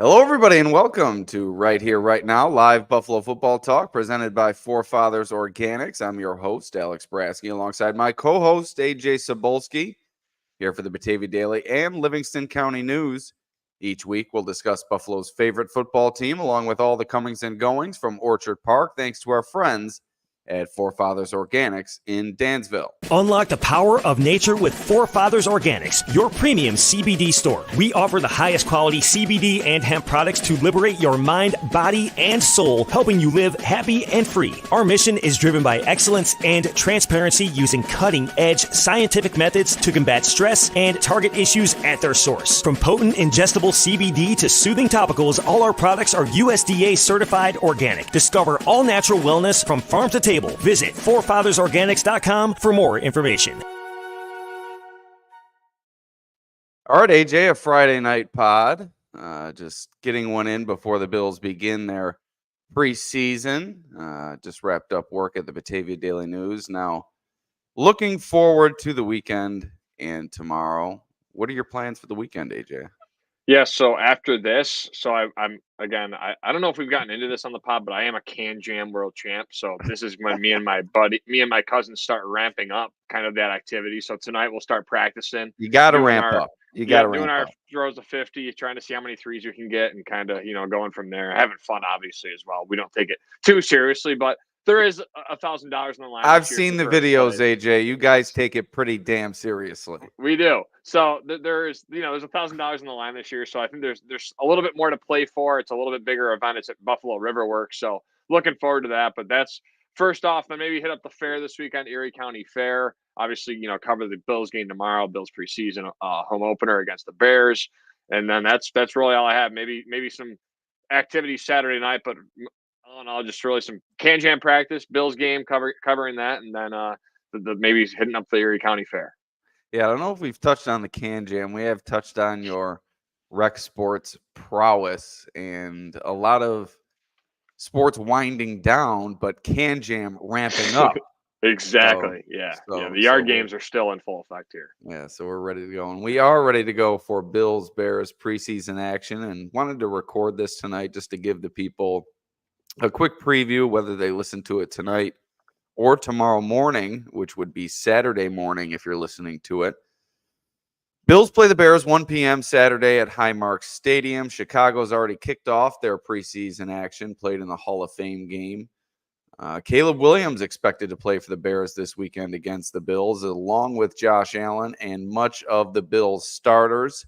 Hello, everybody, and welcome to Right Here, Right Now, live Buffalo football talk presented by Forefathers Organics. I'm your host, Alex Brasky, alongside my co-host, Ajay Cybulski, here for the Batavia Daily and Livingston County News. Each week, we'll discuss Buffalo's favorite football team, along with all the comings and goings from Orchard Park, thanks to our friends at Forefathers Organics in Dansville. Unlock the power of nature with Forefathers Organics, your premium CBD store. We offer the highest quality CBD and hemp products to liberate your mind, body, and soul, helping you live happy and free. Our mission is driven by excellence and transparency, using cutting-edge scientific methods to combat stress and target issues at their source. From potent ingestible CBD to soothing topicals, all our products are USDA certified organic. Discover all natural wellness from farm to table. Visit forefathersorganics.com for more information. All right, AJ, a Friday night pod. Just getting one in before the Bills begin their preseason. Just wrapped up work at the Batavia Daily News. Now, looking forward to the weekend and tomorrow. What are your plans for the weekend, AJ? Yeah, so after this, I'm again, I don't know if we've gotten into this on the pod, but I am a can jam world champ. So this is when me and my cousins start ramping up kind of that activity. So tonight we'll start practicing. You got to ramp up. You got to ramp doing our up. throws of 50, trying to see how many threes we can get and kind of, going from there. Having fun, obviously, as well. We don't take it too seriously, but there is $1,000 on the line. I've seen the videos, AJ. You guys take it pretty damn seriously. We do. So there's $1,000 on the line this year. So I think there's a little bit more to play for. It's a little bit bigger event. It's at Buffalo Riverworks. So looking forward to that. But that's first off. Then maybe hit up the fair this weekend, Erie County Fair. Obviously, cover the Bills game tomorrow. Bills preseason home opener against the Bears. And then that's really all I have. Maybe some activity Saturday night, but all in all, just really some can jam practice, Bills game covering that, and then the maybe hitting up the Erie County Fair. Yeah, I don't know if we've touched on the can jam. We have touched on your rec sports prowess and a lot of sports winding down, but can jam ramping up. Exactly. The yard games are still in full effect here. Yeah, so we're ready to go. And we are ready to go for Bills Bears preseason action, and wanted to record this tonight just to give the people a quick preview, whether they listen to it tonight or tomorrow morning, which would be Saturday morning if you're listening to it. Bills play the Bears 1 p.m. Saturday at Highmark Stadium. Chicago's already kicked off their preseason action, played in the Hall of Fame game. Caleb Williams expected to play for the Bears this weekend against the Bills, along with Josh Allen and much of the Bills starters,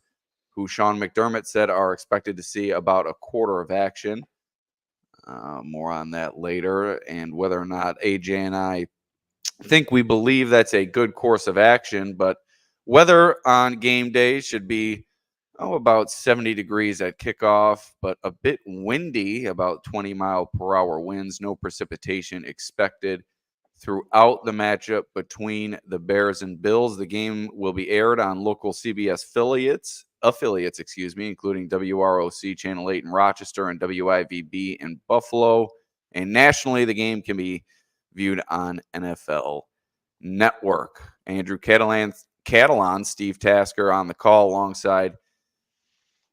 who Sean McDermott said are expected to see about a quarter of action. More on that later, and whether or not AJ and I think we believe that's a good course of action. But weather on game day should be about 70 degrees at kickoff, but a bit windy, about 20-mile-per-hour winds. No precipitation expected throughout the matchup between the Bears and Bills. The game will be aired on local CBS affiliates, including WROC Channel 8 in Rochester and WIVB in Buffalo. And nationally, the game can be viewed on NFL Network. Andrew Catalan, Steve Tasker on the call alongside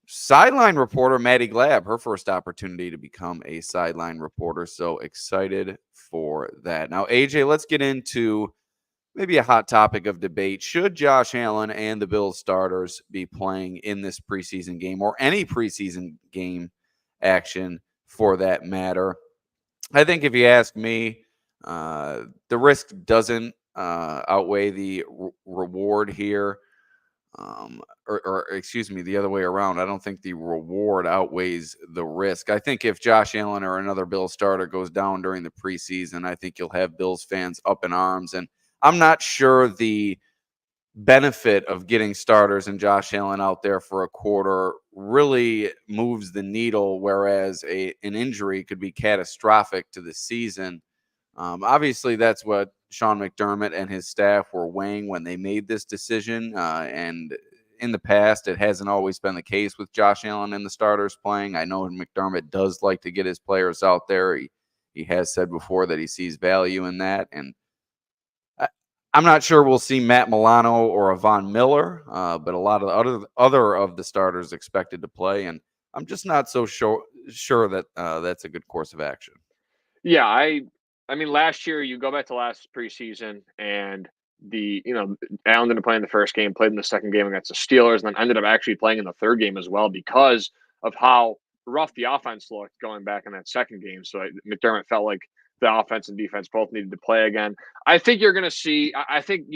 sideline reporter Maddie Glab, her first opportunity to become a sideline reporter. So excited for that. Now, AJ, let's get into maybe a hot topic of debate. Should Josh Allen and the Bills starters be playing in this preseason game, or any preseason game action for that matter? I think if you ask me, the risk doesn't outweigh the reward here. Excuse me, the other way around. I don't think the reward outweighs the risk. I think if Josh Allen or another Bills starter goes down during the preseason, I think you'll have Bills fans up in arms. And I'm not sure the benefit of getting starters and Josh Allen out there for a quarter really moves the needle, whereas an injury could be catastrophic to the season. Obviously, that's what Sean McDermott and his staff were weighing when they made this decision. And in the past, it hasn't always been the case with Josh Allen and the starters playing. I know McDermott does like to get his players out there. He has said before that he sees value in that. And I'm not sure we'll see Matt Milano or Von Miller, but a lot of other of the starters expected to play. And I'm just not so sure that that's a good course of action. Yeah, I mean, last year you go back to last preseason and Allen didn't play in the first game, played in the second game against the Steelers, and then ended up actually playing in the third game as well because of how rough the offense looked going back in that second game. So McDermott felt like the offense and defense both needed to play again. I think you're going to see. I think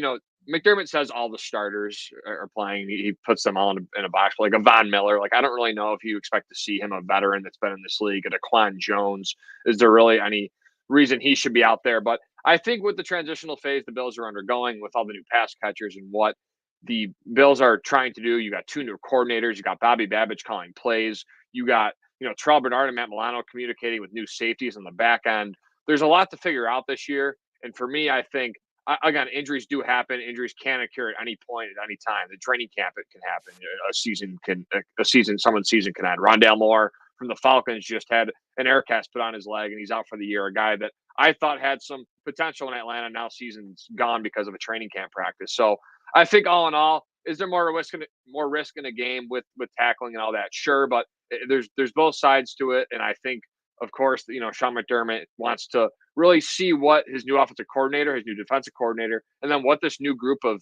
McDermott says all the starters are playing. He puts them all in a box, like a Von Miller. Like I don't really know if you expect to see him, a veteran that's been in this league, a Daquan Jones. Is there really any reason he should be out there? But I think with the transitional phase the Bills are undergoing, with all the new pass catchers and what the Bills are trying to do, you got two new coordinators. You got Bobby Babbage calling plays. You got Terrell Bernard and Matt Milano communicating with new safeties on the back end. There's a lot to figure out this year, and for me, I think again, injuries do happen. Injuries can occur at any point, at any time. The training camp, it can happen. Someone's season can end. Rondale Moore from the Falcons just had an air cast put on his leg, and he's out for the year. A guy that I thought had some potential in Atlanta, now season's gone because of a training camp practice. So I think all in all, is there more risk in a game with tackling and all that? Sure, but there's both sides to it, and I think, of course, Sean McDermott wants to really see what his new offensive coordinator, his new defensive coordinator, and then what this new group of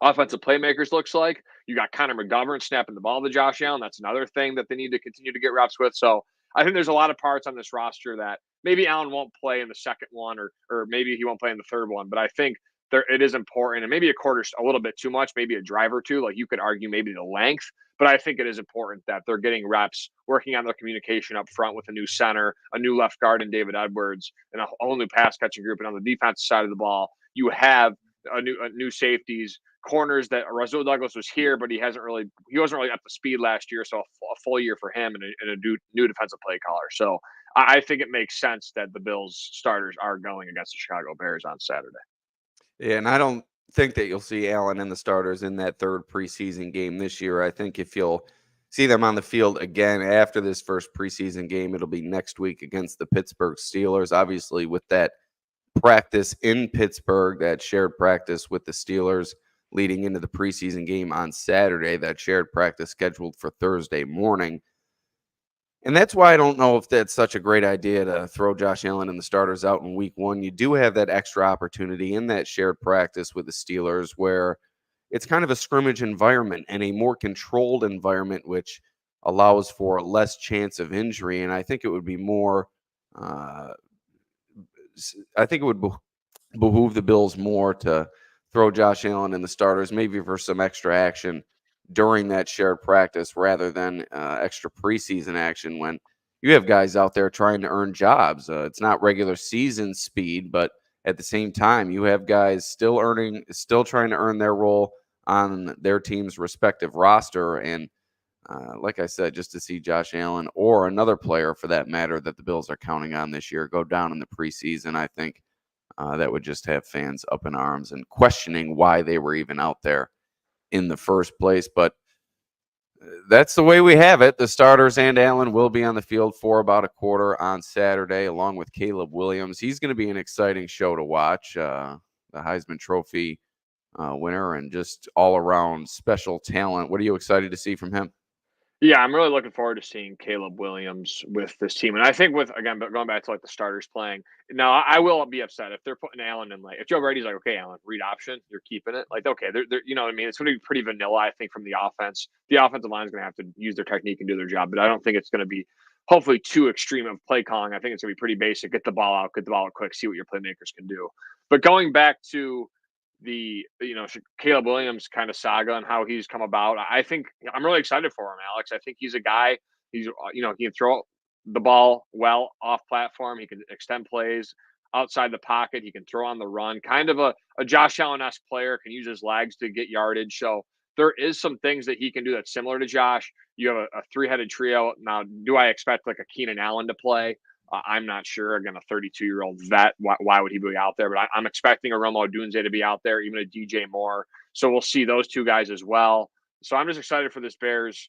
offensive playmakers looks like. You got Connor McGovern snapping the ball to Josh Allen. That's another thing that they need to continue to get reps with. So I think there's a lot of parts on this roster that maybe Allen won't play in the second one, or maybe he won't play in the third one. But I think it is important, and maybe a quarter's a little bit too much, maybe a drive or two. Like you could argue maybe the length, but I think it is important that they're getting reps, working on their communication up front with a new center, a new left guard in David Edwards, and a whole new pass catching group. And on the defensive side of the ball, you have a new safeties, corners. That Rasul Douglas was here, but he wasn't really up to speed last year. So a full year for him, and a new defensive play caller. So I think it makes sense that the Bills starters are going against the Chicago Bears on Saturday. Yeah, and I don't think that you'll see Allen and the starters in that third preseason game this year. I think if you'll see them on the field again after this first preseason game, it'll be next week against the Pittsburgh Steelers. Obviously, with that practice in Pittsburgh, that shared practice with the Steelers leading into the preseason game on Saturday, that shared practice scheduled for Thursday morning. And that's why I don't know if that's such a great idea to throw Josh Allen and the starters out in week one. You do have that extra opportunity in that shared practice with the Steelers where it's kind of a scrimmage environment and a more controlled environment, which allows for less chance of injury. And I think it would be more, I think it would behoove the Bills more to throw Josh Allen and the starters, maybe for some extra action during that shared practice rather than extra preseason action when you have guys out there trying to earn jobs. It's not regular season speed, but at the same time, you have guys still trying to earn their role on their team's respective roster. And like I said, just to see Josh Allen or another player for that matter that the Bills are counting on this year go down in the preseason, I think that would just have fans up in arms and questioning why they were even out there in the first place. But that's the way we have it. The starters and Allen will be on the field for about a quarter on Saturday, along with Caleb Williams. He's going to be an exciting show to watch. The Heisman Trophy winner and just all around special talent. What are you excited to see from him? Yeah, I'm really looking forward to seeing Caleb Williams with this team. And I think going back to like the starters playing, now I will be upset if they're putting Allen in, like, if Joe Brady's like, okay, Allen, read option, you're keeping it. Like, okay, they're you know what I mean? It's going to be pretty vanilla, I think, from the offense. The offensive line is going to have to use their technique and do their job, but I don't think it's going to be hopefully too extreme of play calling. I think it's going to be pretty basic. Get the ball out quick, see what your playmakers can do. But going back to the Caleb Williams kind of saga and how he's come about, I think I'm really excited for him, Alex. I think he's a guy. He can throw the ball well off platform. He can extend plays outside the pocket. He can throw on the run. Kind of a Josh Allen-esque player. Can use his legs to get yardage. So there is some things that he can do that's similar to Josh. You have a three-headed trio. Now, do I expect like a Keenan Allen to play? I'm not sure. Again, a 32-year-old vet. Why would he be out there? But I'm expecting a Rome Odunze to be out there, even a DJ Moore. So we'll see those two guys as well. So I'm just excited for this Bears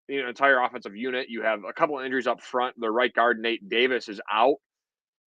entire offensive unit. You have a couple of injuries up front. The right guard, Nate Davis, is out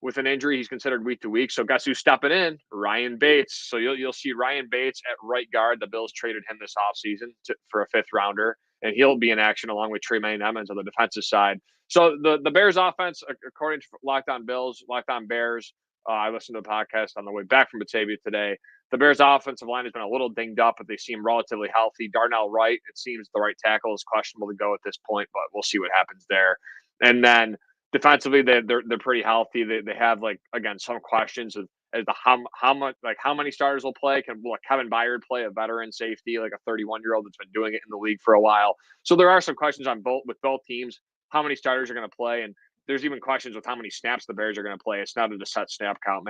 with an injury. He's considered week to week. So guess who's stepping in? Ryan Bates. So you'll see Ryan Bates at right guard. The Bills traded him this offseason for a fifth rounder. and he'll be in action along with Tremaine Edmonds on the defensive side. So the Bears offense, according to Locked On Bills, Locked On Bears, I listened to the podcast on the way back from Batavia today. The Bears offensive line has been a little dinged up, but they seem relatively healthy. Darnell Wright, it seems the right tackle is questionable to go at this point, but we'll see what happens there. And then defensively, they're pretty healthy. They have, like, again, some questions as to how many starters will play. Will Kevin Byard play, a veteran safety, like a 31-year-old that's been doing it in the league for a while? So there are some questions with both teams. How many starters are going to play, and there's even questions with how many snaps the Bears are going to play. It's not a set snap count.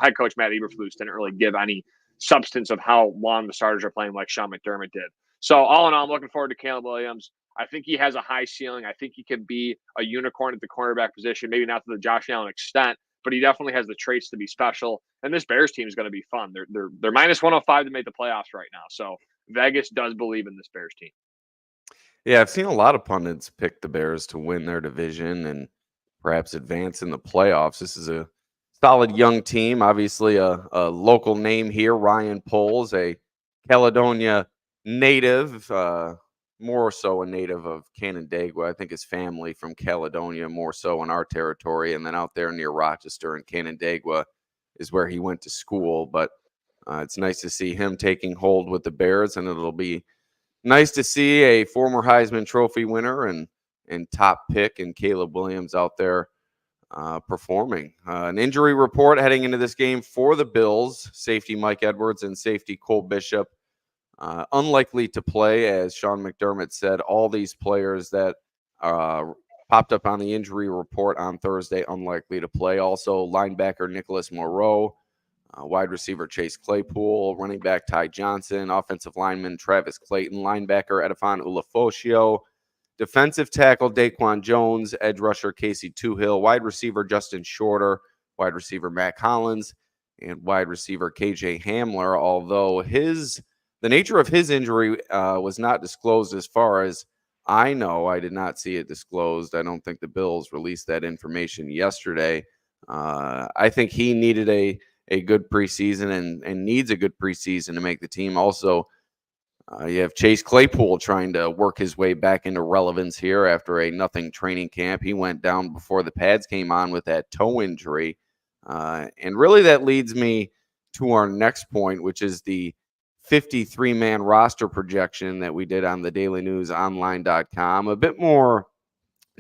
Head coach Matt Eberflus didn't really give any substance of how long the starters are playing, like Sean McDermott did. So all in all, I'm looking forward to Caleb Williams. I think he has a high ceiling. I think he could be a unicorn at the cornerback position, maybe not to the Josh Allen extent, but he definitely has the traits to be special. And this Bears team is going to be fun. They're minus 105 to make the playoffs right now. So Vegas does believe in this Bears team. Yeah, I've seen a lot of pundits pick the Bears to win their division and perhaps advance in the playoffs. This is a solid young team. Obviously, a local name here, Ryan Poles, a Caledonia native, more so a native of Canandaigua. I think his family from Caledonia, more so in our territory. And then out there near Rochester and Canandaigua is where he went to school. But it's nice to see him taking hold with the Bears, and it'll be nice to see a former Heisman Trophy winner and top pick and Caleb Williams out there performing. An injury report heading into this game for the Bills: safety Mike Edwards and safety Cole Bishop unlikely to play, as Sean McDermott said. All these players that popped up on the injury report on Thursday unlikely to play. Also, linebacker Nicholas Moreau, wide receiver Chase Claypool, running back Ty Johnson, offensive lineman Travis Clayton, linebacker Edifon Ulofoshio, defensive tackle Daquan Jones, edge rusher Casey Toohill, wide receiver Justin Shorter, wide receiver Matt Collins, and wide receiver KJ Hamler. Although the nature of his injury was not disclosed as far as I know. I did not see it disclosed. I don't think the Bills released that information yesterday. I think he needed a good preseason and needs a good preseason to make the team. Also, you have Chase Claypool trying to work his way back into relevance here after a nothing training camp. He went down before the pads came on with that toe injury. And really that leads me to our next point, which is the 53-man roster projection that we did on the dailynewsonline.com. A bit more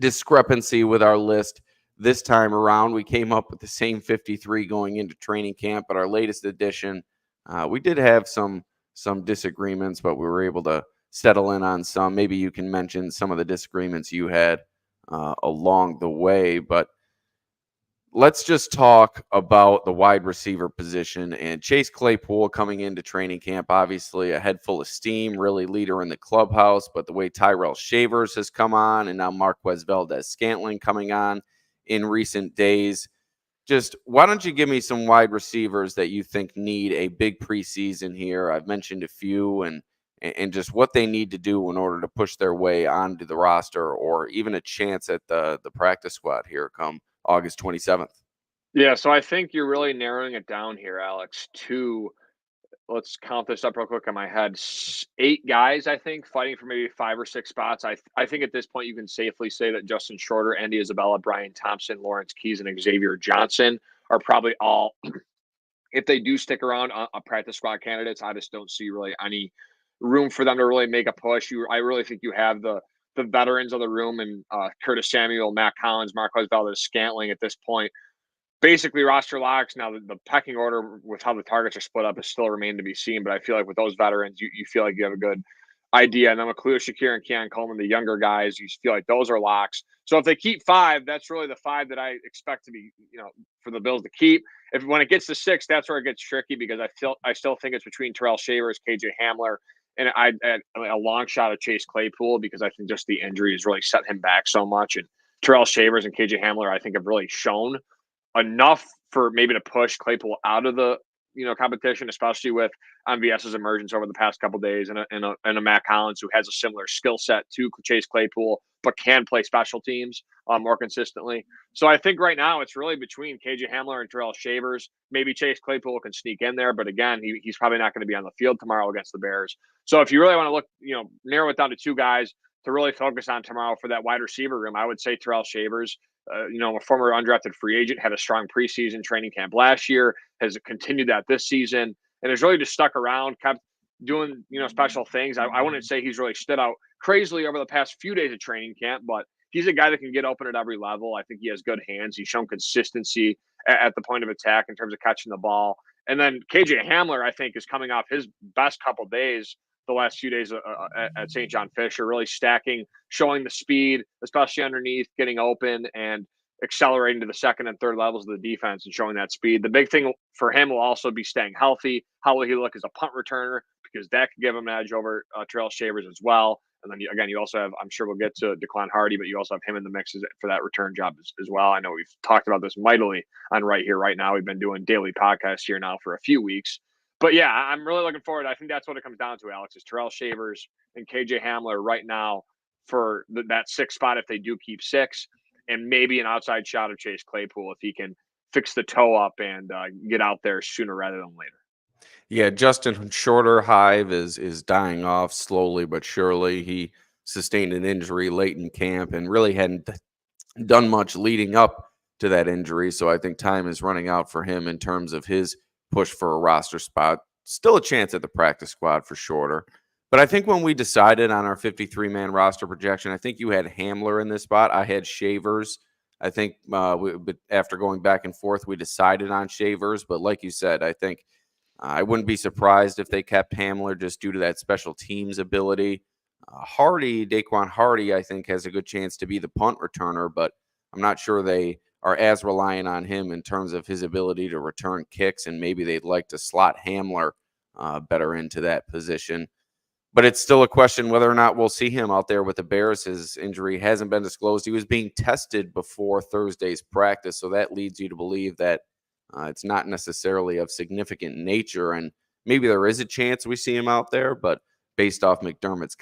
discrepancy with our list this time around. We came up with the same 53 going into training camp, but our latest edition, we did have some disagreements, but we were able to settle in on some. Maybe you can mention some of the disagreements you had along the way, but let's just talk about the wide receiver position and Chase Claypool coming into training camp. Obviously a head full of steam, really leader in the clubhouse, but the way Tyrell Shavers has come on and now Marquez Valdez-Scantling coming on in recent days. Just why don't you give me some wide receivers that you think need a big preseason here? I've mentioned a few, and just what they need to do in order to push their way onto the roster or even a chance at the practice squad here come August 27th. Yeah, so I think you're really narrowing it down here, Alex, to, let's count this up real quick in my head, 8 guys, I think, fighting for maybe 5 or 6 spots. I think at this point you can safely say that Justin Shorter, Andy Isabella, Brian Thompson, Lawrence Keys, and Xavier Johnson are probably all, if they do stick around, a practice squad candidates. I just don't see really any room for them to really make a push. I really think you have the veterans of the room, and Curtis Samuel, Matt Collins, Marquez Valdez-Scantling at this point. Basically roster locks. Now the pecking order with how the targets are split up is still remain to be seen, but I feel like with those veterans, you feel like you have a good idea. And then with Khalil Shakir and Keon Coleman, the younger guys, you feel like those are locks. So if they keep 5, that's really the 5 that I expect to be, for the Bills to keep. When it gets to 6, that's where it gets tricky, because I still think it's between Terrell Shavers, KJ Hamler, and a long shot of Chase Claypool, because I think just the injury has really set him back so much. And Terrell Shavers and KJ Hamler, I think, have really shown enough for maybe to push Claypool out of the competition, especially with MVS's emergence over the past couple of days, and a Matt Collins who has a similar skill set to Chase Claypool, but can play special teams more consistently. So I think right now it's really between KJ Hamler and Terrell Shavers. Maybe Chase Claypool can sneak in there, but again, he's probably not going to be on the field tomorrow against the Bears. So if you really want to look, narrow it down to 2 guys, to really focus on tomorrow for that wide receiver room, I would say Terrell Shavers, a former undrafted free agent, had a strong preseason training camp last year, has continued that this season, and has really just stuck around, kept doing, special things. I wouldn't say he's really stood out crazily over the past few days of training camp, but he's a guy that can get open at every level. I think he has good hands. He's shown consistency at the point of attack in terms of catching the ball. And then KJ Hamler, I think, is coming off his best couple days the last few days at St. John Fisher, really stacking, showing the speed, especially underneath, getting open and accelerating to the second and third levels of the defense and showing that speed. The big thing for him will also be staying healthy. How will he look as a punt returner? Because that could give him an edge over Terrell Shavers as well. And then, again, you also have, I'm sure we'll get to Declan Hardy, but you also have him in the mix for that return job as well. I know we've talked about this mightily on Right Here, Right Now. We've been doing daily podcasts here now for a few weeks. But, yeah, I'm really looking forward. I think that's what it comes down to, Alex, is Terrell Shavers and KJ Hamler right now for that 6 spot if they do keep 6, and maybe an outside shot of Chase Claypool if he can fix the toe up and get out there sooner rather than later. Yeah, Justin Shorter Hive is dying off slowly but surely. He sustained an injury late in camp and really hadn't done much leading up to that injury. So I think time is running out for him in terms of his push for a roster spot. Still a chance at the practice squad for Shorter. But I think when we decided on our 53-man roster projection, I think you had Hamler in this spot. I had Shavers. I think after going back and forth, we decided on Shavers. But like you said, I think I wouldn't be surprised if they kept Hamler just due to that special teams ability. Daquan Hardy, I think, has a good chance to be the punt returner, but I'm not sure they are as reliant on him in terms of his ability to return kicks, and maybe they'd like to slot Hamler better into that position. But it's still a question whether or not we'll see him out there with the Bears. His injury hasn't been disclosed. He was being tested before Thursday's practice, so that leads you to believe that it's not necessarily of significant nature, and maybe there is a chance we see him out there, but based off McDermott's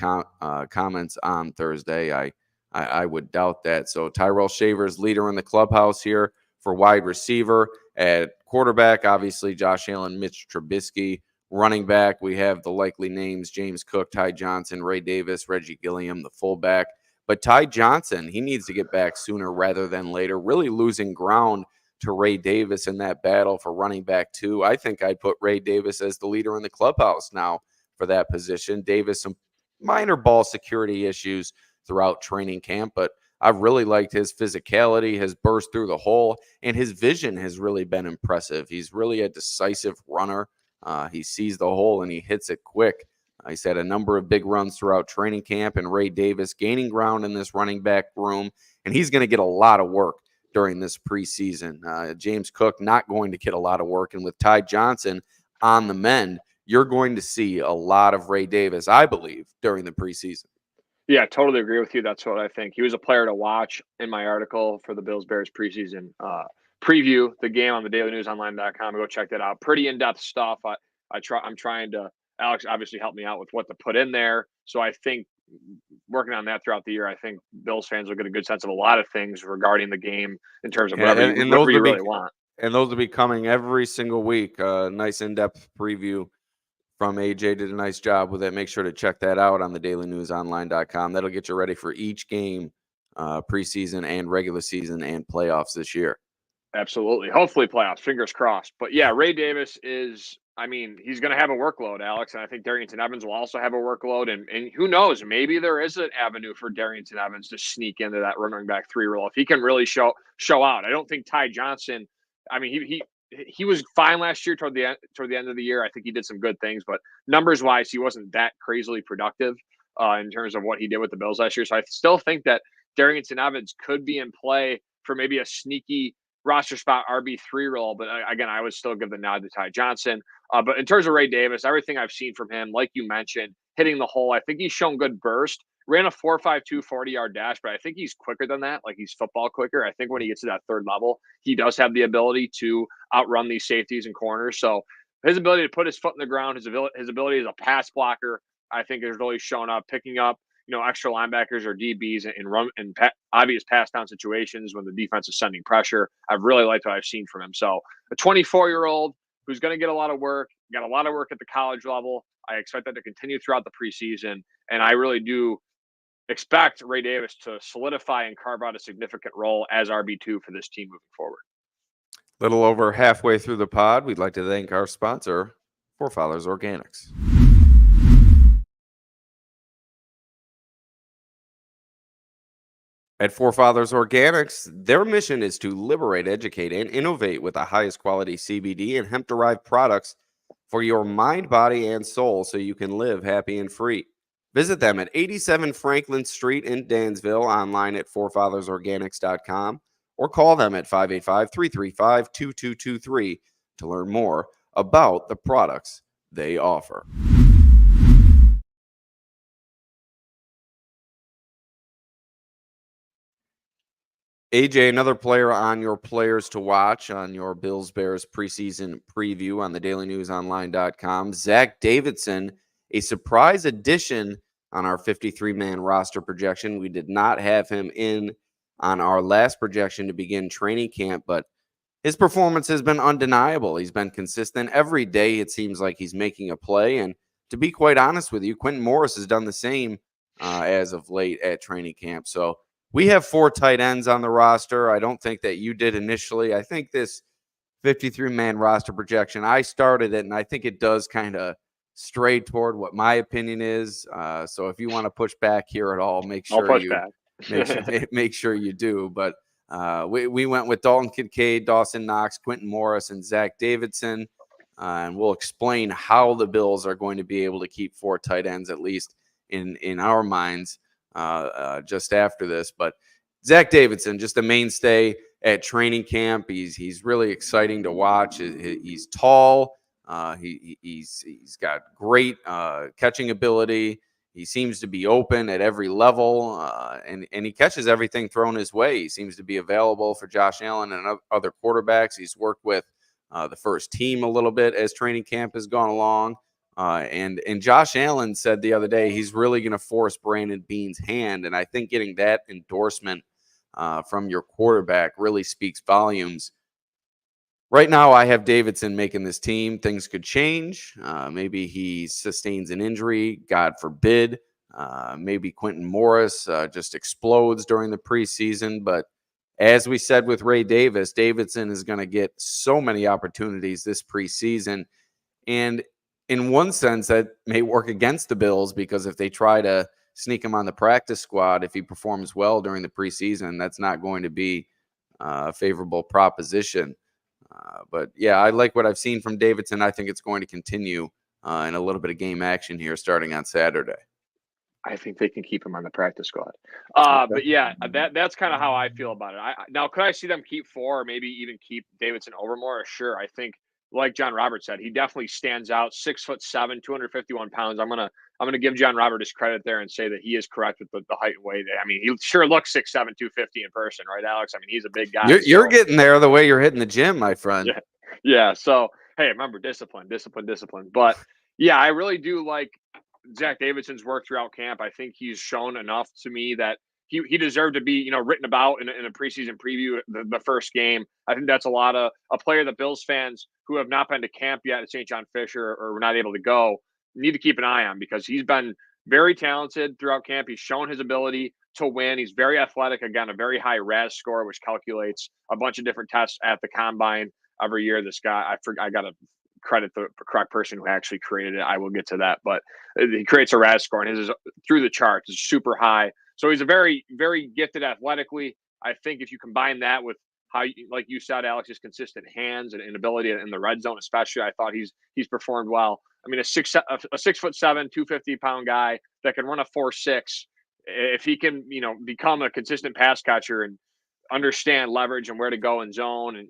comments on Thursday, I would doubt that. So Tyrell Shavers, leader in the clubhouse here for wide receiver. At quarterback, obviously Josh Allen, Mitch Trubisky. Running back, we have the likely names James Cook, Ty Johnson, Ray Davis, Reggie Gilliam, the fullback. But Ty Johnson, he needs to get back sooner rather than later, really losing ground to Ray Davis in that battle for running back 2. I think I'd put Ray Davis as the leader in the clubhouse now for that position. Davis, some minor ball security issues throughout training camp, but I've really liked his physicality, his burst through the hole, and his vision has really been impressive. He's really a decisive runner. He sees the hole and he hits it quick. He's had a number of big runs throughout training camp, and Ray Davis gaining ground in this running back room, and he's going to get a lot of work during this preseason. James Cook not going to get a lot of work, and with Ty Johnson on the mend, you're going to see a lot of Ray Davis, I believe, during the preseason. Yeah, totally agree with you. That's what I think. He was a player to watch in my article for the Bills-Bears preseason preview, the game on the dailynewsonline.com. Go check that out. Pretty in-depth stuff. I'm trying to, Alex obviously helped me out with what to put in there. So I think working on that throughout the year, I think Bills fans will get a good sense of a lot of things regarding the game in terms of whatever you really want. And those will be coming every single week. Nice in-depth preview from AJ. Did a nice job with it. Make sure to check that out on the dailynewsonline.com. That'll get you ready for each game, preseason and regular season and playoffs this year. Absolutely. Hopefully playoffs, fingers crossed. But yeah, Ray Davis is, he's going to have a workload, Alex. And I think Darrington Evans will also have a workload. And who knows, maybe there is an avenue for Darrington Evans to sneak into that running back 3 role if he can really show out. I don't think Ty Johnson, he was fine last year toward the end of the year. I think he did some good things, but numbers wise, he wasn't that crazily productive in terms of what he did with the Bills last year. So I still think that Darrington Evans could be in play for maybe a sneaky roster spot RB3 role. But again, I would still give the nod to Ty Johnson. But in terms of Ray Davis, everything I've seen from him, like you mentioned, hitting the hole, I think he's shown good burst. Ran a 4.52 40-yard dash, but I think he's quicker than that. Like, he's football quicker. I think when he gets to that third level, he does have the ability to outrun these safeties and corners. So his ability to put his foot in the ground, his ability as a pass blocker, I think has really shown up, picking up, extra linebackers or DBs in obvious pass down situations when the defense is sending pressure. I've really liked what I've seen from him. So a 24-year-old who's going to get a lot of work, got a lot of work at the college level. I expect that to continue throughout the preseason. And I really do expect Ray Davis to solidify and carve out a significant role as RB2 for this team moving forward. Little over halfway through the pod, we'd like to thank our sponsor, Forefathers Organics. At Forefathers Organics, their mission is to liberate, educate, and innovate with the highest quality CBD and hemp-derived products for your mind, body, and soul so you can live happy and free. Visit them at 87 Franklin Street in Dansville, online at forefathersorganics.com, or call them at 585-335-2223 to learn more about the products they offer. AJ, another player on your players to watch on your Bills Bears preseason preview on the dailynewsonline.com. Zach Davidson, a surprise addition on our 53-man roster projection. We did not have him in on our last projection to begin training camp, but his performance has been undeniable. He's been consistent. Every day it seems like he's making a play. And to be quite honest with you, Quentin Morris has done the same as of late at training camp. So we have 4 tight ends on the roster. I don't think that you did initially. I think this 53-man roster projection, I started it, and I think it does kind of stray toward what my opinion is. So if you want to push back here at all, make sure make sure you do. But we went with Dalton Kincaid, Dawson Knox, Quentin Morris, and Zach Davidson. And we'll explain how the Bills are going to be able to keep 4 tight ends, at least in our minds, just after this. But Zach Davidson, just a mainstay at training camp. He's really exciting to watch. He's tall. He's got great catching ability. He seems to be open at every level, and he catches everything thrown his way. He seems to be available for Josh Allen and other quarterbacks. He's worked with the first team a little bit as training camp has gone along. And Josh Allen said the other day he's really going to force Brandon Beane's hand, and I think getting that endorsement from your quarterback really speaks volumes. Right now, I have Davidson making this team. Things could change. Maybe he sustains an injury, God forbid. Maybe Quentin Morris just explodes during the preseason. But as we said with Ray Davis, Davidson is going to get so many opportunities this preseason. And in one sense, that may work against the Bills, because if they try to sneak him on the practice squad, if he performs well during the preseason, that's not going to be a favorable proposition. But yeah, I like what I've seen from Davidson. I think it's going to continue in a little bit of game action here starting on Saturday. I think they can keep him on the practice squad. But yeah, that's kind of how I feel about it. Now, could I see them keep 4 or maybe even keep Davidson over Morris? Sure. I think, like John Roberts said, he definitely stands out. 6'7", 251 pounds. I'm gonna give John Roberts his credit there and say that he is correct with the height and weight. I mean, he sure looks 6'7", 250 in person, right, Alex? I mean, he's a big guy. You're getting there the way you're hitting the gym, my friend. Yeah. So hey, remember, discipline. But yeah, I really do like Zach Davidson's work throughout camp. I think he's shown enough to me that he deserved to be, written about in a preseason preview, the first game. I think that's a player that Bills fans who have not been to camp yet at St. John Fisher or were not able to go need to keep an eye on, because he's been very talented throughout camp. He's shown his ability to win. He's very athletic. Again, a very high RAS score, which calculates a bunch of different tests at the combine every year. This guy, I got to credit the correct person who actually created it. I will get to that, but he creates a RAS score, and his is through the charts. It's super high. So he's a very, very gifted athletically. I think if you combine that with how, like you said, Alex, his consistent hands and ability in the red zone, especially, I thought he's performed well. I mean, a 6'7", 250-pound guy that can run a 4.6. If he can, become a consistent pass catcher and understand leverage and where to go in zone, and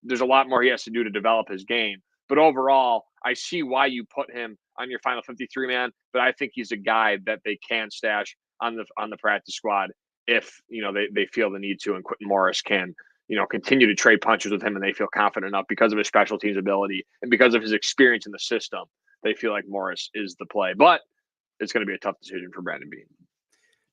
there's a lot more he has to do to develop his game. But overall, I see why you put him on your final 53 man. But I think he's a guy that they can stash on the practice squad if they feel the need to, and Quentin Morris can continue to trade punches with him, and they feel confident enough because of his special teams ability and because of his experience in the system. They feel like Morris is the play, but it's going to be a tough decision for Brandon Beane.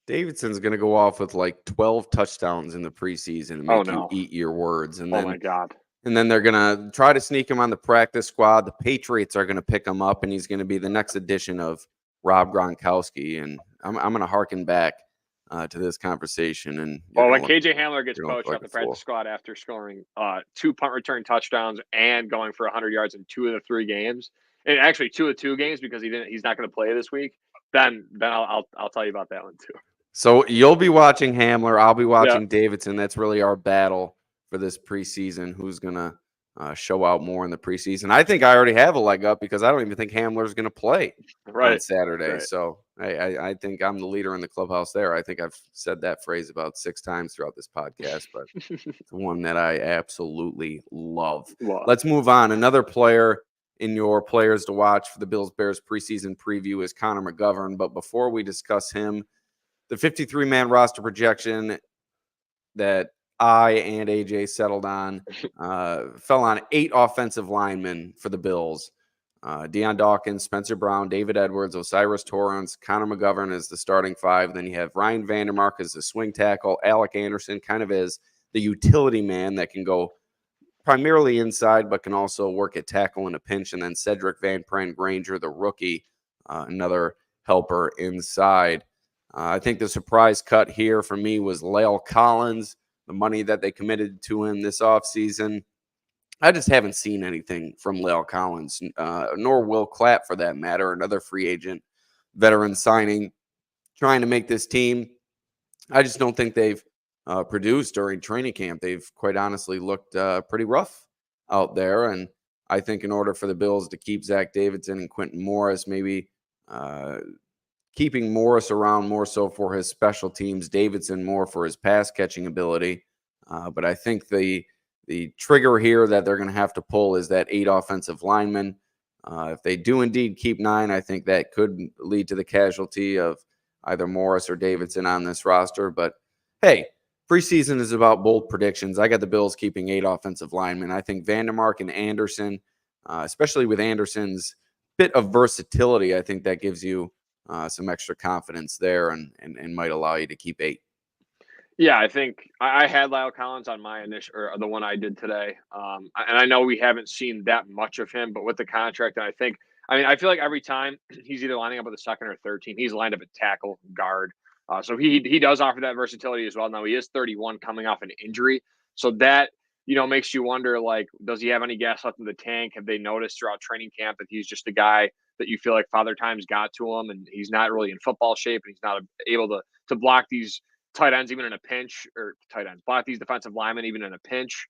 Davidson's going to go off with like 12 touchdowns in the preseason and make you eat your words. And my God. And then they're going to try to sneak him on the practice squad. The Patriots are going to pick him up, and he's going to be the next edition of Rob Gronkowski. And I'm going to harken back to this conversation. And well, when KJ Hamler gets poached like off the practice squad after scoring 2 punt return touchdowns and going for 100 yards in 2 of the 3 games, and actually 2 of 2 games because he's not going to play this week, then I'll tell you about that one too. So you'll be watching Hamler. I'll be watching Davidson. That's really our battle for this preseason. Who's going to show out more in the preseason? I think I already have a leg up because I don't even think Hamler's going to play on Saturday. Right. So I think I'm the leader in the clubhouse there. I think I've said that phrase about 6 times throughout this podcast, but it's one that I absolutely love. Wow. Let's move on. Another player in your players to watch for the Bills-Bears preseason preview is Connor McGovern. But before we discuss him, the 53-man roster projection that I and AJ settled on fell on 8 offensive linemen for the Bills. Deion Dawkins, Spencer Brown, David Edwards, Osiris Torrance, Connor McGovern as the starting 5. Then you have Ryan Vandermark as the swing tackle, Alec Anderson kind of as the utility man that can go primarily inside but can also work at tackle in a pinch, and then Cedric Van Pran Granger, the rookie, another helper inside. I think the surprise cut here for me was La'el Collins, the money that they committed to him this offseason. I just haven't seen anything from La'el Collins, nor Will Clapp for that matter, another free agent veteran signing, trying to make this team. I just don't think they've produced during training camp. They've quite honestly looked pretty rough out there. And I think in order for the Bills to keep Zach Davidson and Quentin Morris, maybe keeping Morris around more so for his special teams, Davidson more for his pass catching ability. But I think the trigger here that they're going to have to pull is that 8 offensive linemen. If they do indeed keep 9, I think that could lead to the casualty of either Morris or Davidson on this roster. But hey, preseason is about bold predictions. I got the Bills keeping 8 offensive linemen. I think Vandermark and Anderson, especially with Anderson's bit of versatility, I think that gives you some extra confidence there and might allow you to keep 8. Yeah, I think I had La'el Collins on my initial, or the one I did today. And I know we haven't seen that much of him, but with the contract, I feel like every time he's either lining up with a second or third team, he's lined up at tackle, guard. So he does offer that versatility as well. Now he is 31 coming off an injury. So that, makes you wonder, like, does he have any gas left in the tank? Have they noticed throughout training camp that he's just a guy that you feel like Father Time's got to him and he's not really in football shape and he's not able to block these tight ends even in a pinch, or block these defensive linemen even in a pinch.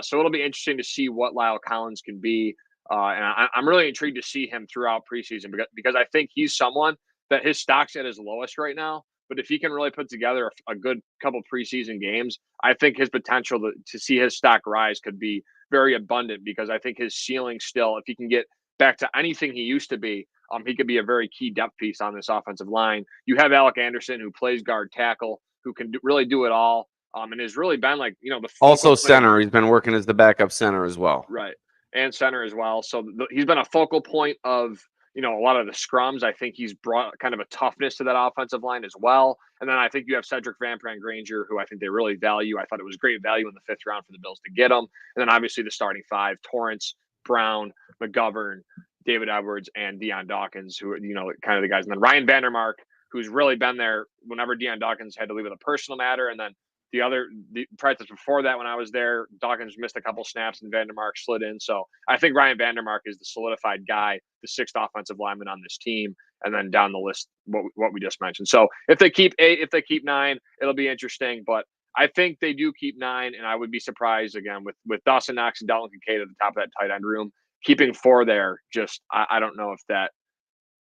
So it'll be interesting to see what La'el Collins can be. And I'm really intrigued to see him throughout preseason because I think he's someone that his stock's at his lowest right now. But if he can really put together a good couple preseason games, I think his potential to see his stock rise could be very abundant, because I think his ceiling still, if he can get back to anything he used to be, he could be a very key depth piece on this offensive line. You have Alec Anderson, who plays guard tackle, who can really do it all, and has really been like, the also center. He's been working as the backup center as well. Right. And center as well. So he's been a focal point of, a lot of the scrums. I think he's brought kind of a toughness to that offensive line as well. And then I think you have Cedric Van Pran Granger, who I think they really value. I thought it was great value in the 5th round for the Bills to get him. And then obviously the starting 5, Torrance, Brown, McGovern, David Edwards, and Deion Dawkins, who, kind of the guys. And then Ryan Vandermark, who's really been there whenever Deion Dawkins had to leave with a personal matter. And then the practice before that, when I was there, Dawkins missed a couple snaps and Vandermark slid in. So I think Ryan Vandermark is the solidified guy, the 6th offensive lineman on this team. And then down the list, what we just mentioned. So if they keep 8, if they keep 9, it'll be interesting. But I think they do keep 9, and I would be surprised again with Dawson Knox and Dalton Kincaid at the top of that tight end room. Keeping 4 there, just I don't know if that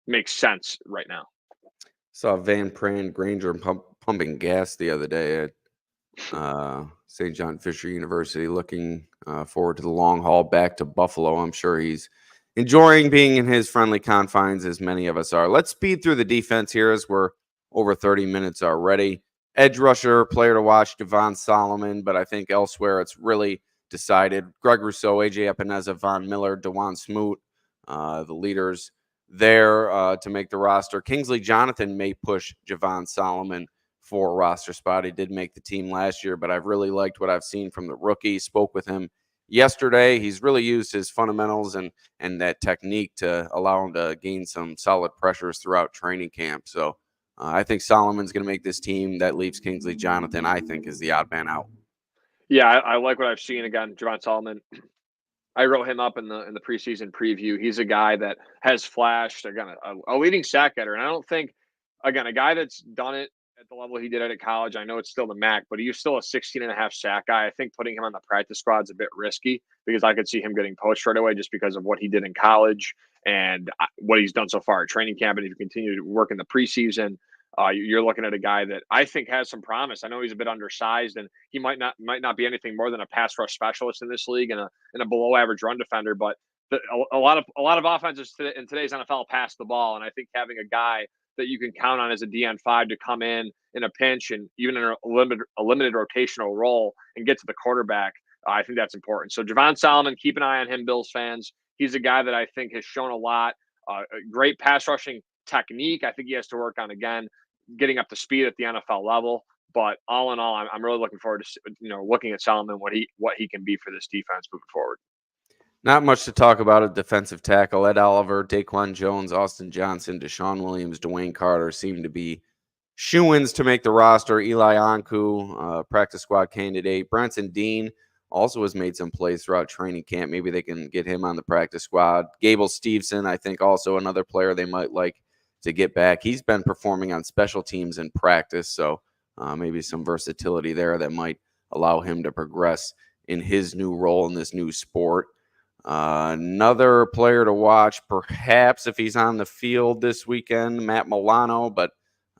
makes sense right now. Saw Van Pran Granger pumping gas the other day at St. John Fisher University, looking forward to the long haul back to Buffalo. I'm sure he's enjoying being in his friendly confines, as many of us are. Let's speed through the defense here, as we're over 30 minutes already. Edge rusher, player to watch, Devon Solomon, but I think elsewhere it's really decided. Greg Rousseau, AJ Epineza, Von Miller, DeJuan Smoot, the leaders there to make the roster. Kingsley Jonathan may push Javon Solomon for a roster spot. He did make the team last year, but I've really liked what I've seen from the rookie. Spoke with him yesterday. He's really used his fundamentals and that technique to allow him to gain some solid pressures throughout training camp. So I think Solomon's going to make this team. That leaves Kingsley Jonathan, I think, is the odd man out. Yeah, I like what I've seen. Again, Javon Solomon, I wrote him up in the preseason preview. He's a guy that has flashed, again, a leading sack getter. And I don't think, again, a guy that's done it at the level he did it at college, I know it's still the MAC, but he's still a 16.5 sack guy. I think putting him on the practice squad is a bit risky because I could see him getting poached right away just because of what he did in college and what he's done so far at training camp. And if you continue to work in the preseason, you're looking at a guy that I think has some promise. I know he's a bit undersized, and he might not be anything more than a pass rush specialist in this league and a below average run defender. But a lot of offenses in today's NFL pass the ball, and I think having a guy that you can count on as a DN5 to come in a pinch and even in a limited rotational role and get to the quarterback, I think that's important. So Javon Solomon, keep an eye on him, Bills fans. He's a guy that I think has shown a lot. Great pass rushing technique. I think he has to work on, again, getting up to speed at the NFL level. But all in all, I'm really looking forward to looking at Solomon, what he can be for this defense moving forward. Not much to talk about at defensive tackle. Ed Oliver, Daquan Jones, Austin Johnson, Deshaun Williams, Dwayne Carter seem to be shoo-ins to make the roster. Eli Anku, practice squad candidate. Branson Dean also has made some plays throughout training camp. Maybe they can get him on the practice squad. Gable Steveson, I think, also another player they might like to get back. He's been performing on special teams in practice, so maybe some versatility there that might allow him to progress in his new role in this new sport. Another player to watch, perhaps if he's on the field this weekend, Matt Milano, but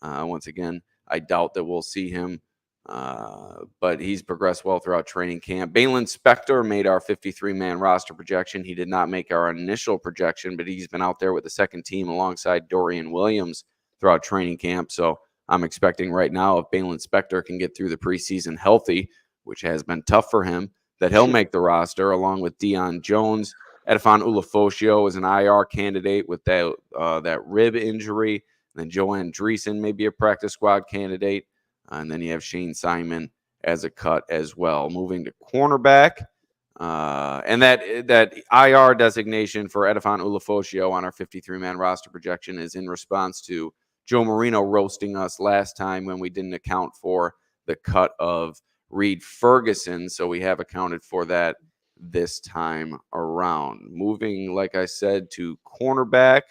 once again, I doubt that we'll see him. But he's progressed well throughout training camp. Balin Spector made our 53-man roster projection. He did not make our initial projection, but he's been out there with the second team alongside Dorian Williams throughout training camp. So I'm expecting right now, if Balin Spector can get through the preseason healthy, which has been tough for him, that he'll make the roster along with Deion Jones. Edifon Ulofoshio is an IR candidate with that rib injury. And then Joe Andreessen may be a practice squad candidate. And then you have Shane Simon as a cut as well. Moving to cornerback. And that IR designation for Edifon Ulofoshio on our 53-man roster projection is in response to Joe Marino roasting us last time when we didn't account for the cut of Reed Ferguson. So we have accounted for that this time around. Moving, like I said, to cornerback.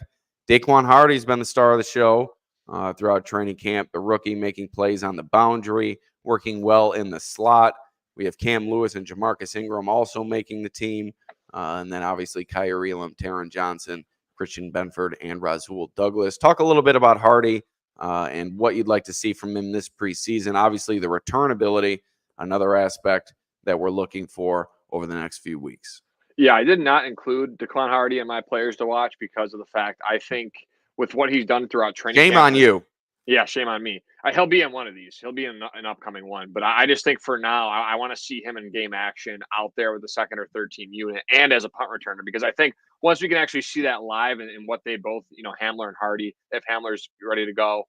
Daquan Hardy's been the star of the show throughout training camp. The rookie making plays on the boundary, working well in the slot. We have Cam Lewis and Jamarcus Ingram also making the team. And then obviously Kyer Elam, Taron Johnson, Christian Benford, and Rasul Douglas. Talk a little bit about Hardy and what you'd like to see from him this preseason. Obviously the return ability, another aspect that we're looking for over the next few weeks. Yeah, I did not include Daquan Hardy in my players to watch because of the fact I think with what he's done throughout training Shame camp, on you. Yeah, shame on me. He'll be in one of these. He'll be in an upcoming one. But I just think for now, I want to see him in game action out there with the second or third team unit and as a punt returner, because I think once we can actually see that live and what they both, Hamler and Hardy, if Hamler's ready to go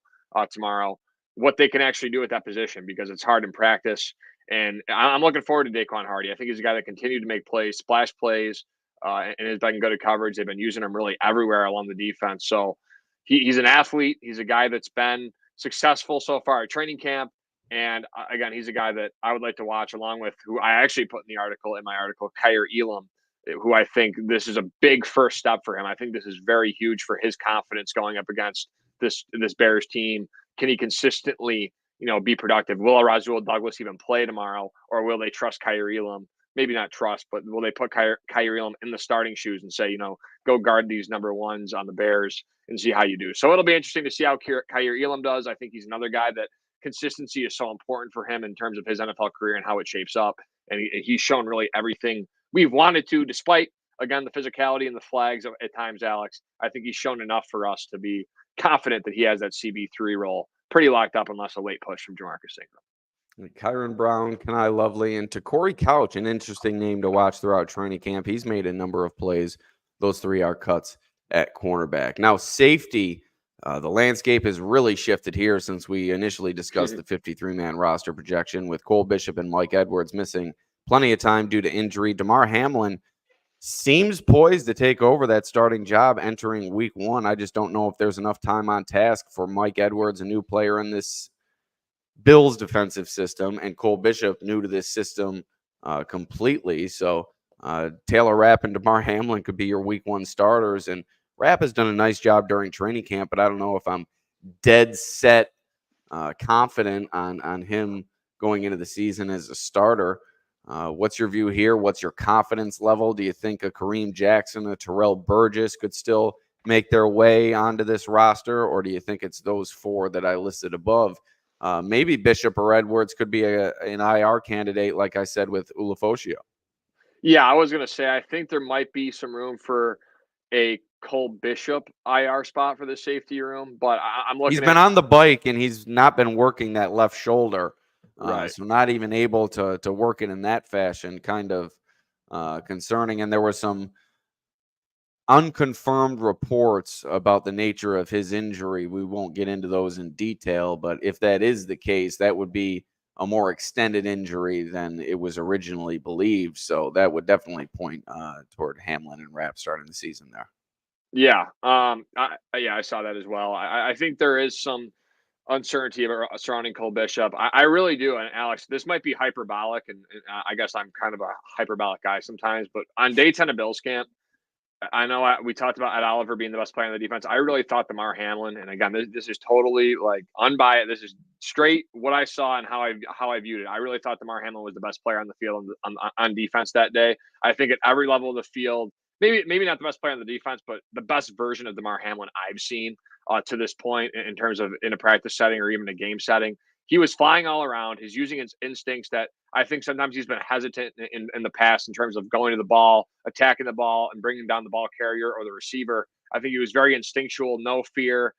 tomorrow, what they can actually do at that position, because it's hard in practice. And I'm looking forward to Daquan Hardy. I think he's a guy that continued to make plays, splash plays, and has been good at coverage. They've been using him really everywhere along the defense. So he's an athlete. He's a guy that's been successful so far at training camp. And again, he's a guy that I would like to watch, along with who I actually put in my article, Kyer Elam, who I think this is a big first step for him. I think this is very huge for his confidence going up against this Bears team. Can he consistently, be productive? Will Rasul Douglas even play tomorrow, or will they trust Kyer Elam? Maybe not trust, but will they put Kyer Elam in the starting shoes and say, go guard these number ones on the Bears and see how you do? So it'll be interesting to see how Kyer Elam does. I think he's another guy that consistency is so important for him in terms of his NFL career and how it shapes up. And he's shown really everything we've wanted to, despite, again, the physicality and the flags at times, Alex. I think he's shown enough for us to be confident that he has that CB3 role pretty locked up, unless a late push from Jamarcus Ingram. Kyron Brown, Kenai Lovely, and Corey Couch, an interesting name to watch throughout training camp. He's made a number of plays. Those three are cuts at cornerback. Now, safety, the landscape has really shifted here since we initially discussed the 53-man roster projection, with Cole Bishop and Mike Edwards missing plenty of time due to injury. Damar Hamlin seems poised to take over that starting job entering week 1. I just don't know if there's enough time on task for Mike Edwards, a new player in this Bills defensive system, and Cole Bishop, new to this system completely. So Taylor Rapp and DeMar Hamlin could be your week 1 starters. And Rapp has done a nice job during training camp, but I don't know if I'm dead set confident on him going into the season as a starter. What's your view here? What's your confidence level? Do you think a Kareem Jackson, a Terrell Burgess could still make their way onto this roster, or do you think it's those 4 that I listed above? Maybe Bishop or Edwards could be an IR candidate, like I said, with Ulofoshio. Yeah, I was going to say, I think there might be some room for a Cole Bishop IR spot for the safety room, but I'm looking He's been on the bike and he's not been working that left shoulder. Right. So not even able to work it in that fashion, kind of concerning. And there were some unconfirmed reports about the nature of his injury. We won't get into those in detail, but if that is the case, that would be a more extended injury than it was originally believed. So that would definitely point toward Hamlin and Rapp starting the season there. Yeah. I saw that as well. I think there is some uncertainty surrounding Cole Bishop. I really do. And Alex, this might be hyperbolic, and I guess I'm kind of a hyperbolic guy sometimes, but on day 10 of Bills camp, I know we talked about Ed Oliver being the best player on the defense. I really thought DeMar Hamlin, and again, this is totally like unbiased. This is straight what I saw and how I viewed it. I really thought DeMar Hamlin was the best player on the field on defense that day. I think at every level of the field, maybe not the best player on the defense, but the best version of DeMar Hamlin I've seen to this point in terms of in a practice setting or even a game setting. He was flying all around. He's using his instincts that I think sometimes he's been hesitant in the past in terms of going to the ball, attacking the ball, and bringing down the ball carrier or the receiver. I think he was very instinctual, no fear,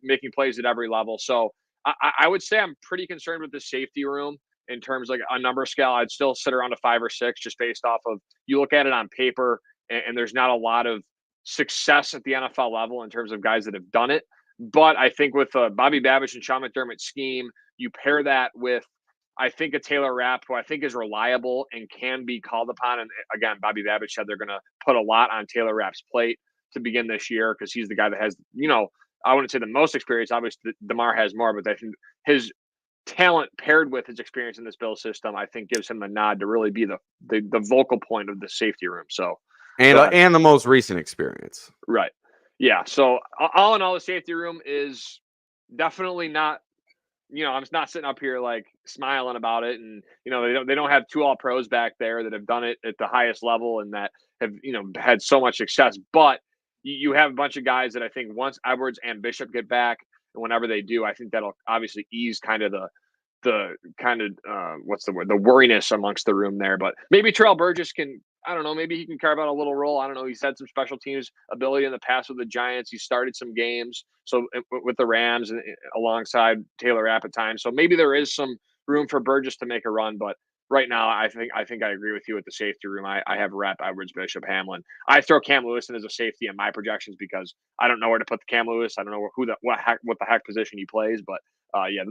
making plays at every level. So I would say I'm pretty concerned with the safety room in terms of like a number scale. I'd still sit around a 5 or 6 just based off of you look at it on paper, and there's not a lot of success at the NFL level in terms of guys that have done it. But I think with Bobby Babbage and Sean McDermott's scheme, you pair that with, I think, a Taylor Rapp, who I think is reliable and can be called upon. And again, Bobby Babbage said they're going to put a lot on Taylor Rapp's plate to begin this year because he's the guy that has, I wouldn't say the most experience. Obviously, DeMar has more, but I think his talent paired with his experience in this Bill system, I think, gives him the nod to really be the vocal point of the safety room. So, and the most recent experience. Right. Yeah. So all in all, the safety room is definitely not, I'm not sitting up here like smiling about it. And, they don't have 2 All-Pros back there that have done it at the highest level and that have, had so much success. But you have a bunch of guys that I think once Edwards and Bishop get back, and whenever they do, I think that'll obviously ease kind of what's the word, the worriness amongst the room there. But maybe Terrell Burgess can, I don't know, maybe he can carve out a little role. I don't know. He's had some special teams ability in the past with the Giants. He started some games so with the Rams and alongside Taylor Rapp at times. So maybe there is some room for Burgess to make a run. But right now, I think I agree with you with the safety room. I have Rapp, Edwards, Bishop, Hamlin. I throw Cam Lewis in as a safety in my projections because I don't know where to put the Cam Lewis. I don't know what the heck position he plays. But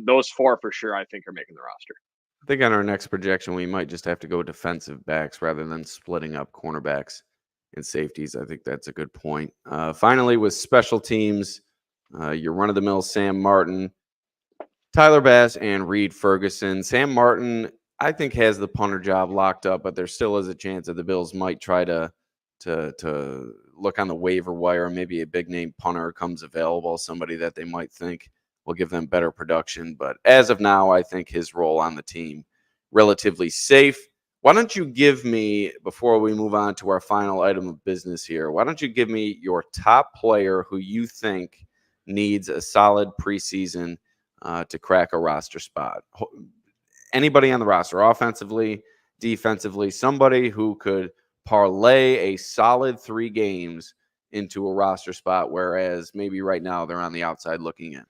those 4 for sure I think are making the roster. I think on our next projection, we might just have to go defensive backs rather than splitting up cornerbacks and safeties. I think that's a good point. Finally, with special teams, your run-of-the-mill Sam Martin, Tyler Bass, and Reed Ferguson. Sam Martin, I think, has the punter job locked up, but there still is a chance that the Bills might try to look on the waiver wire. Maybe a big-name punter comes available, somebody that they might think will give them better production. But as of now, I think his role on the team relatively safe. Why don't you give me, before we move on to our final item of business here, why don't you give me your top player who you think needs a solid preseason to crack a roster spot? Anybody on the roster, offensively, defensively, somebody who could parlay a solid 3 games into a roster spot, whereas maybe right now they're on the outside looking in.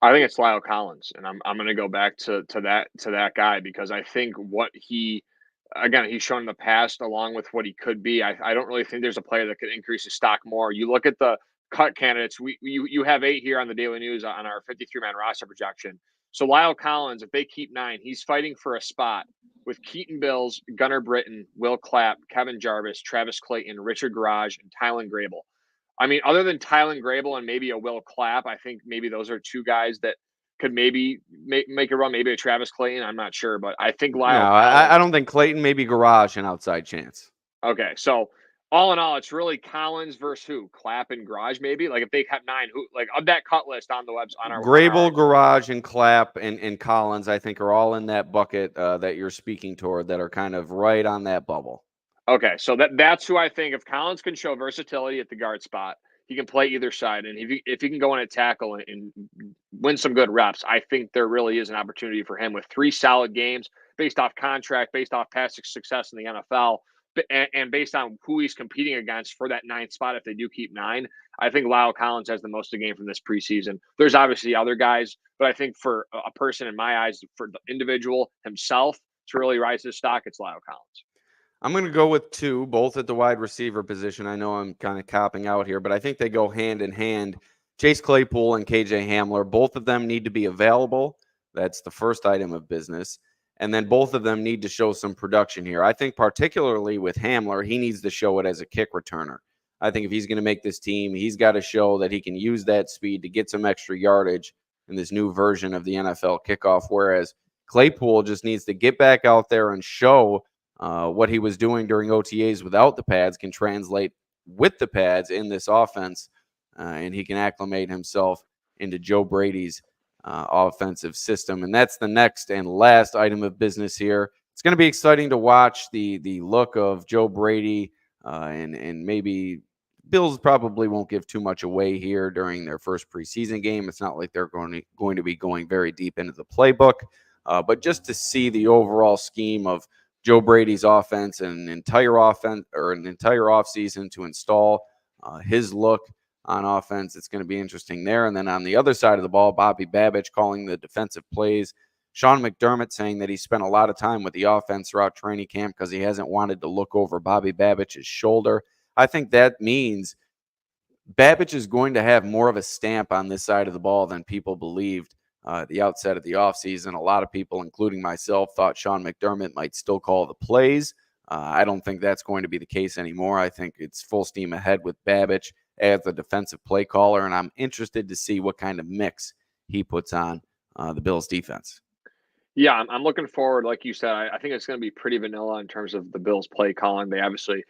I think it's Lyle Collins, and I'm going to go back to that guy because I think what he's shown in the past, along with what he could be. I don't really think there's a player that could increase his stock more. You look at the cut candidates. You have 8 here on the Daily News on our 53-man roster projection. So Lyle Collins, if they keep 9, he's fighting for a spot with Keaton Bills, Gunnar Britton, Will Clapp, Kevin Jarvis, Travis Clayton, Richard Garage, and Tylen Grable. I mean, other than Tylen Grable and maybe a Will Clapp, I think maybe those are two guys that could maybe make a run. Maybe a Travis Clayton, I'm not sure, but I think No, Lyle I Collins. don't think Clayton, maybe Garage, an outside chance. Okay, so all in all, it's really Collins versus who? Clapp and Garage, maybe. Like if they cut 9, who like of that cut list on the webs on our Grable, Garage, and Clapp and Collins, I think, are all in that bucket that you're speaking toward, that are kind of right on that bubble. Okay, so that's who I think. If Collins can show versatility at the guard spot, he can play either side, and if he can go in at tackle and win some good reps, I think there really is an opportunity for him with 3 solid games based off contract, based off past success in the NFL, and based on who he's competing against for that 9th spot. If they do keep 9, I think Lyle Collins has the most to gain from this preseason. There's obviously other guys, but I think for a person in my eyes, for the individual himself to really rise his stock, it's Lyle Collins. I'm going to go with 2, both at the wide receiver position. I know I'm kind of copping out here, but I think they go hand in hand. Chase Claypool and KJ Hamler, both of them need to be available. That's the first item of business. And then both of them need to show some production here. I think particularly with Hamler, he needs to show it as a kick returner. I think if he's going to make this team, he's got to show that he can use that speed to get some extra yardage in this new version of the NFL kickoff, whereas Claypool just needs to get back out there and show what he was doing during OTAs without the pads can translate with the pads in this offense, and he can acclimate himself into Joe Brady's offensive system. And that's the next and last item of business here. It's going to be exciting to watch the look of Joe Brady, and maybe Bills probably won't give too much away here during their first preseason game. It's not like they're going to be going very deep into the playbook, but just to see the overall scheme of Joe Brady's offense and an entire offseason to install his look on offense. It's going to be interesting there. And then on the other side of the ball, Bobby Babich calling the defensive plays. Sean McDermott saying that he spent a lot of time with the offense throughout training camp because he hasn't wanted to look over Bobby Babich's shoulder. I think that means Babich is going to have more of a stamp on this side of the ball than people believed at the outset of the offseason. A lot of people, including myself, thought Sean McDermott might still call the plays. I don't think that's going to be the case anymore. I think it's full steam ahead with Babich as the defensive play caller, and I'm interested to see what kind of mix he puts on the Bills' defense. Yeah, I'm looking forward. Like you said, I think it's going to be pretty vanilla in terms of the Bills' play calling. They obviously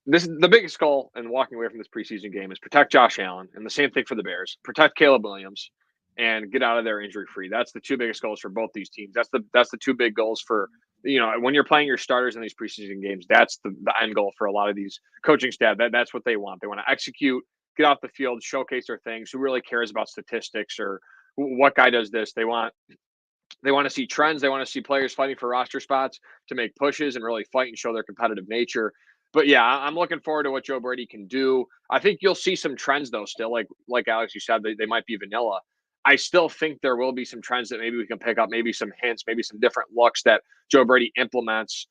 this is the biggest goal in walking away from this preseason game is protect Josh Allen, and the same thing for the Bears. Protect Caleb Williams and get out of there injury free. That's the 2 biggest goals for both these teams. That's the 2 big goals for, when you're playing your starters in these preseason games. That's the end goal for a lot of these coaching staff. That's what they want. They want to execute, get off the field, showcase their things. Who really cares about statistics or what guy does this? They want to see trends. They want to see players fighting for roster spots to make pushes and really fight and show their competitive nature. But yeah, I'm looking forward to what Joe Brady can do. I think you'll see some trends though. Still, like Alex, you said, they might be vanilla. I still think there will be some trends that maybe we can pick up, maybe some hints, maybe some different looks that Joe Brady implements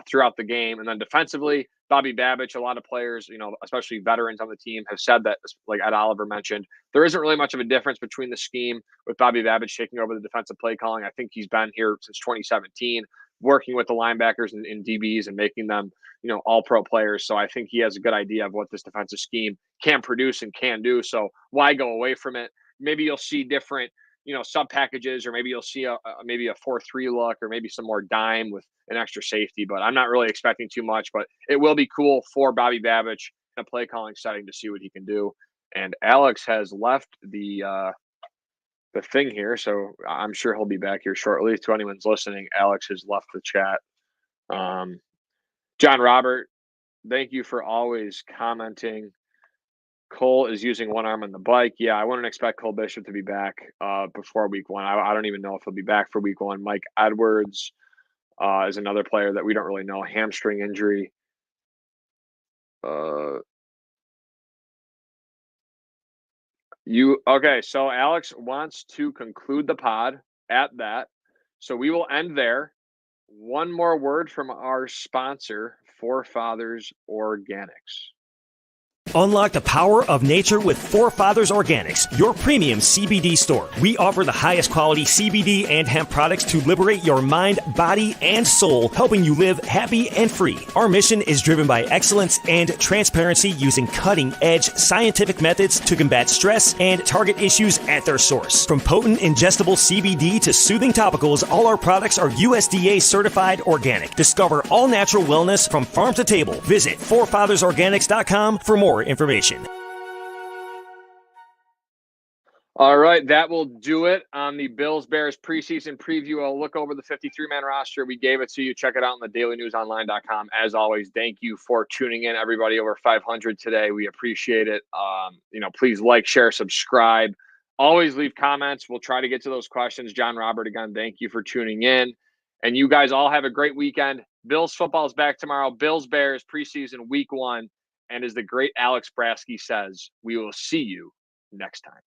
throughout the game. And then defensively, Bobby Babich, a lot of players, especially veterans on the team, have said that, like Ed Oliver mentioned, there isn't really much of a difference between the scheme with Bobby Babich taking over the defensive play calling. I think he's been here since 2017, working with the linebackers and DBs and making them, all pro players. So I think he has a good idea of what this defensive scheme can produce and can do. So why go away from it? Maybe you'll see different, sub packages, or maybe you'll see maybe a 4-3 look, or maybe some more dime with an extra safety. But I'm not really expecting too much. But it will be cool for Bobby Babich in a play calling setting to see what he can do. And Alex has left the thing here, so I'm sure he'll be back here shortly. To anyone's listening, Alex has left the chat. John Robert, thank you for always commenting. Cole is using one arm on the bike. Yeah, I wouldn't expect Cole Bishop to be back before week 1. I don't even know if he'll be back for week 1. Mike Edwards is another player that we don't really know. Hamstring injury. Okay, so Alex wants to conclude the pod at that. So we will end there. One more word from our sponsor, Forefathers Organics. Unlock the power of nature with Forefathers Organics, your premium CBD store. We offer the highest quality CBD and hemp products to liberate your mind, body, and soul, helping you live happy and free. Our mission is driven by excellence and transparency, using cutting-edge scientific methods to combat stress and target issues at their source. From potent ingestible CBD to soothing topicals, all our products are USDA certified organic. Discover all natural wellness from farm to table. Visit forefathersorganics.com for more information. All right, that will do it on the Bills-Bears preseason preview. I'll look over the 53-man roster. We gave it to you. Check it out on the dailynewsonline.com. As always, thank you for tuning in, everybody over 500 today. We appreciate it. Please like, share, subscribe. Always leave comments. We'll try to get to those questions. John Robert, again, thank you for tuning in. And you guys all have a great weekend. Bills football is back tomorrow. Bills-Bears preseason week 1. And as the great Alex Brasky says, we will see you next time.